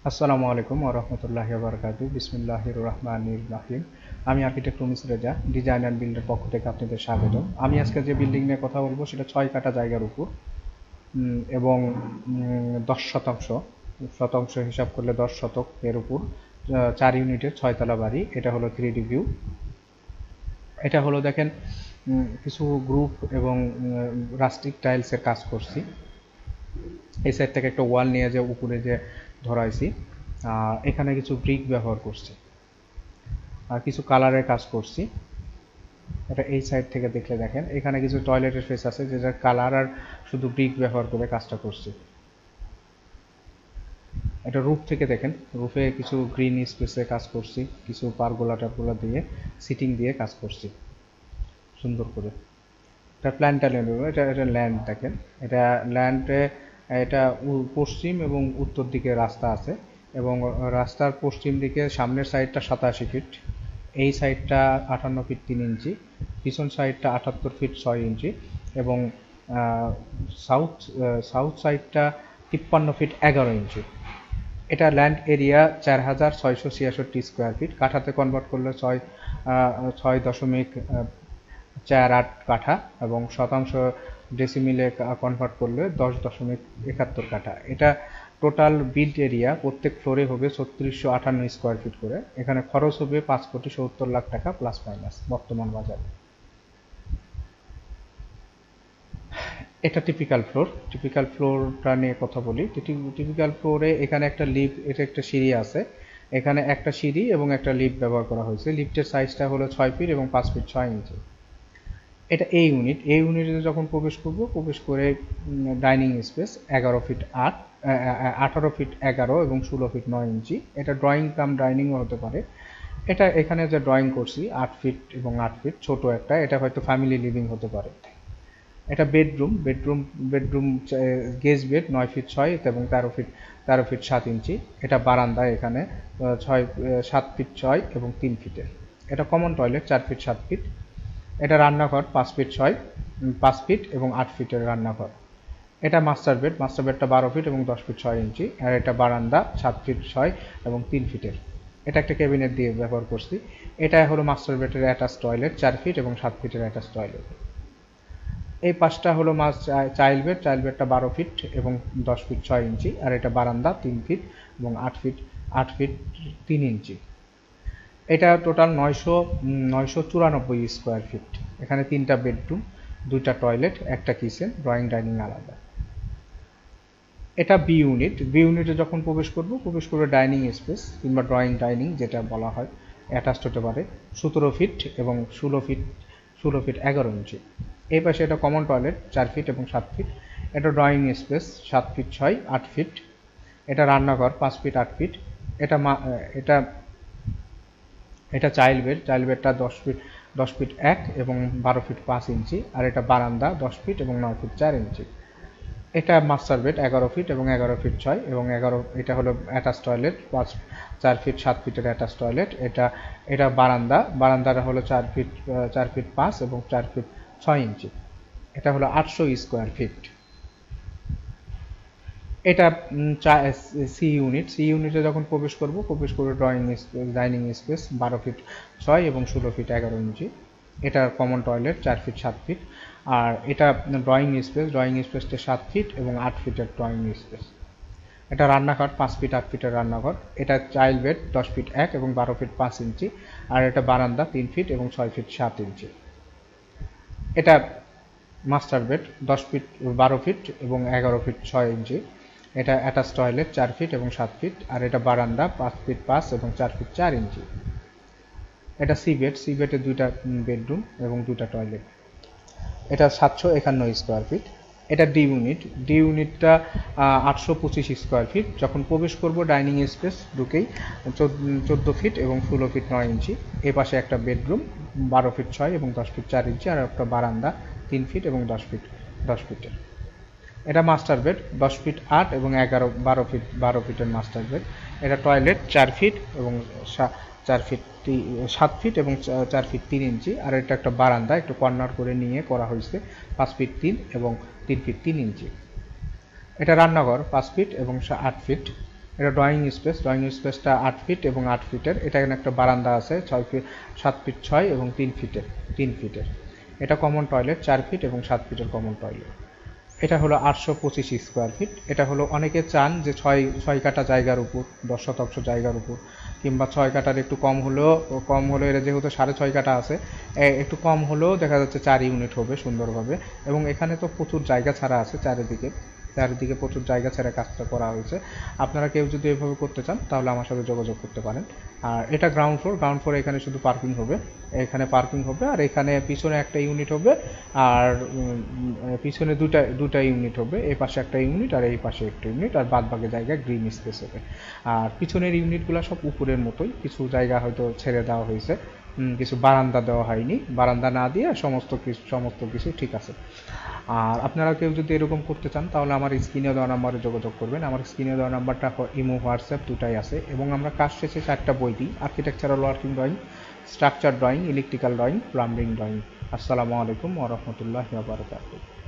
আসসালামু আলাইকুম ওয়া রাহমাতুল্লাহি ওয়া বারাকাতুহু। বিসমিল্লাহির রহমানির রহিম। আমি আর্কিটেক্ট রুমিস রেজা, ডিজাইন অ্যান্ড বিল্ডের পক্ষ থেকে আপনাদের স্বাগত। আমি আজকে যে বিল্ডিং নিয়ে কথা বলবো সেটা 6 কাঠা জায়গার উপর এবং 10 শতাংশ হিসাব করলে 10 শতক এর উপর 4 ইউনিটের 6 তলা বাড়ি। এটা হলো 3D ভিউ। এটা হলো দেখেন কিছু গ্রুপ এবং রাস্টিক টাইলসের কাজ করছি। এই সাইড থেকে একটা ওয়াল নিয়ে যে উপরে যে ধরাইছি, এখানে কিছু ব্রিক ব্যবহার করছি আর কিছু কালারের কাজ করছি। এটা এই সাইড থেকে দেখলে দেখেন এখানে কিছু টয়লেটের ফেস আছে যেটা কালার আর শুধু ব্রিক ব্যবহার করে কাজটা করছি। এটা রুফ থেকে দেখেন, রুফে কিছু গ্রিন স্পেসে কাজ করছি, কিছু পারগোলা টারগোলা দিয়ে সিটিং দিয়ে কাজ করছি সুন্দর করে। এটা প্ল্যানটা এটা এটা ল্যান্ড দেখেন, এটা ল্যান্ডে এটা পশ্চিম এবং উত্তর দিকে রাস্তা আছে এবং রাস্তার পশ্চিম দিকে সামনের সাইডটা 87 ফিট, এই সাইডটা 58 ফিট 3 ইঞ্চি, পিছন সাইডটা 78 ফিট 6 ইঞ্চি এবং সাউথ সাইডটা 53 ফিট 11 ইঞ্চি। এটা ল্যান্ড এরিয়া 4666 স্কোয়ার ফিট, কাঠাতে কনভার্ট করলে 6.48 কাঠা এবং শতাংশ ডেসিমিলে কনভার্ট করলে 10.71 কাঠা। এটা টোটাল বিল্ড এরিয়া প্রত্যেক ফ্লোরে হবে 3658 স্কোয়ার ফিট করে। এখানে খরচ হবে 5,70,00,000 টাকা প্লাস মাইনাস বর্তমান বাজারে। এটা টিপিক্যাল ফ্লোরটা নিয়ে কথা বলি। টিপিক্যাল ফ্লোরে এখানে একটা লিফট, এটা একটা সিঁড়ি আছে, এখানে একটা সিঁড়ি এবং একটা লিফট ব্যবহার করা হয়েছে। লিফটের সাইজটা হলো 6 ফিট এবং 5 ফিট 6 ইঞ্চি। এটা এই ইউনিটে যখন প্রবেশ করে ডাইনিং স্পেস 11 ফিট 8, 18 ফিট 11 এবং 16 ফিট 9 ইঞ্চি। এটা ড্রয়িং কাম ডাইনিংও হতে পারে। এটা এখানে যে ড্রয়িং করছি 8 ফিট এবং 8 ফিট ছোট একটা, এটা হয়তো ফ্যামিলি লিভিং হতে পারে। এটা বেডরুম গেজ বেড 9 ফিট 6 এবং 13 ফিট 7 ইঞ্চি। এটা বারান্দা এখানে 7 ফিট 6 এবং 3 ফিটের। এটা কমন টয়লেট 4 ফিট 7 ফিট। এটা রান্নাঘর 5 ফিট এবং 8 ফিটের রান্নাঘর। এটা মাস্টার বেডটা 12 ফিট এবং 10 ফিট 6 ইঞ্চি। আর এটা বারান্দা 7 ফিট 6 এবং 3 ফিটের। এটা একটা ক্যাবিনেট দিয়ে ব্যবহার করছি। এটা হলো মাস্টার বেডের অ্যাটাচ টয়লেট 4 ফিট এবং 7 ফিটের অ্যাটাচ টয়লেট। এই পাশটা হলো চাইল্ড বেডটা 12 ফিট এবং 10 ফিট 6 ইঞ্চি। আর এটা বারান্দা 3 ফিট এবং 8 ফিট 3 ইঞ্চি। এটা টোটাল 994 স্কোয়ার ফিট। এখানে 3টা বেডরুম, 2টা টয়লেট, একটা কিচেন, ড্রয়িং ডাইনিং আলাদা। এটা বি ইউনিটে যখন প্রবেশ করবে ডাইনিং স্পেস কিংবা ড্রয়িং ডাইনিং যেটা বলা হয়, অ্যাটাচড হতে পারে 17 ফিট এবং 16 ফিট 11 ইঞ্চি। এই পাশে এটা কমন টয়লেট 4 ফিট এবং 7 ফিট। এটা ড্রয়িং স্পেস 7 ফিট 6 8 ফিট। এটা রান্নাঘর 5 ফিট 8 ফিট। এটা চাইল্ড বেডটা 10 ফিট 1 এবং 12 ফিট 5 ইঞ্চি। আর এটা বারান্দা 10 ফিট এবং 9 ফিট 4 ইঞ্চি। এটা মাস্টার বেড 11 ফিট এবং 11 ফিট 6 এবং 11। এটা হলো অ্যাটাচ টয়লেট 4 ফিট 7 ফিটের অ্যাটাচ টয়লেট। এটা বারান্দাটা হলো 4 ফিট 5 এবং 4 ফিট 6 ইঞ্চি। এটা হলো 800 স্কোয়ার ফিট। এটা সি ইউনিটে যখন প্রবেশ করবে ডাইনিং স্পেস 12 ফিট 6 এবং 16 ফিট 11 ইঞ্চি। এটা কমন টয়লেট 4 ফিট 7 ফিট। আর এটা ড্রয়িং স্পেসটা 7 ফিট এবং 8 ফিটের ড্রয়িং স্পেস। এটা রান্নাঘর 5 ফিট 8 ফিটের রান্নাঘর। এটা চাইল্ড বেড 10 ফিট 1 এবং 12 ফিট 5 ইঞ্চি। আর এটা বারান্দা 3 ফিট এবং 6 ফিট 7 ইঞ্চি। এটা মাস্টার বেড 10 ফিট 12 ফিট এবং 11 ফিট 6 ইঞ্চি। এটা অ্যাটাচ টয়লেট 4 ফিট এবং 7 ফিট। আর এটা বারান্দা 5 ফিট 5 এবং 4 ফিট 4 ইঞ্চি। এটা সি বেডে 2টা বেডরুম এবং 2টা টয়লেট। এটা 751 স্কোয়ার ফিট। এটা ডি ইউনিটটা 825 স্কোয়ার ফিট। যখন প্রবেশ করব ডাইনিং স্পেস ঢুকেই 14 ফিট এবং 16 ফিট 9 ইঞ্চি। এ পাশে একটা বেডরুম 12 ফিট 6 এবং 10 ফিট 4 ইঞ্চি। আর একটা বারান্দা 3 ফিট এবং 10 ফিটের। এটা মাস্টার বেড 10 ফিট 8 এবং 12 ফিটের মাস্টার বেড। এটা টয়লেট 4 ফিট এবং 7 ফিট এবং 4 ফিট 3 ইঞ্চি। আর এটা একটা বারান্দা একটু কর্নার করে নিয়ে করা হয়েছে 5 ফিট 3 এবং 3 ফিট 3 ইঞ্চি। এটা রান্নাঘর 5 ফিট এবং 8 ফিট। এটা ড্রয়িং স্পেসটা 8 ফিট এবং 8 ফিটের। এটা এখানে একটা বারান্দা আছে 6 ফিট, 7 ফিট 6 এবং 3 ফিটের। এটা কমন টয়লেট 4 ফিট এবং 7 ফিটের কমন টয়লেট। এটা হলো 825 স্কোয়ার ফিট। এটা হলো অনেকে চান যে ছয় কাঠা জায়গার উপর, 10 শতাংশ জায়গার উপর, কিংবা 6 কাঠার একটু কম হলেও এটা যেহেতু 6.5 কাঠা আছে, একটু কম হলেও দেখা যাচ্ছে 4 ইউনিট হবে সুন্দরভাবে। এবং এখানে তো প্রচুর জায়গা ছাড়া আছে চারিদিকে প্রচুর জায়গা ছেড়ে কাজটা করা হয়েছে। আপনারা কেউ যদি এভাবে করতে চান তাহলে আমার সাথে যোগাযোগ করতে পারেন। আর এটা গ্রাউন্ড ফ্লোর এখানে শুধু পার্কিং হবে, আর এখানে পিছনে একটা ইউনিট হবে, আর পিছনে দুটা ইউনিট হবে, এই পাশে একটা ইউনিট আর এই পাশে একটা ইউনিট, আর বাদ বাকি জায়গায় গ্রিন স্পেস হবে। আর পিছনের ইউনিটগুলো সব উপরের মতোই, কিছু জায়গা হয়তো ছেড়ে দেওয়া হয়েছে, কিছু বারান্দা দেওয়া হয়নি, বারান্দা না দিয়ে সমস্ত কিছু ঠিক আছে। আর আপনারা কেউ যদি এরকম করতে চান তাহলে আমার স্ক্রিনে দেওয়া নাম্বারে যোগাযোগ করবেন। আমার স্ক্রিনে দেওয়া নাম্বারটা ইমো, হোয়াটসঅ্যাপ দুটাই আছে। এবং আমরা কাজ শেষে 4টা বই দিই: architectural working drawing, structure drawing, electrical drawing, plumbing drawing. আসসালামু আলাইকুম ওয়া রাহমাতুল্লাহি ওয়া বারাকাতুহু।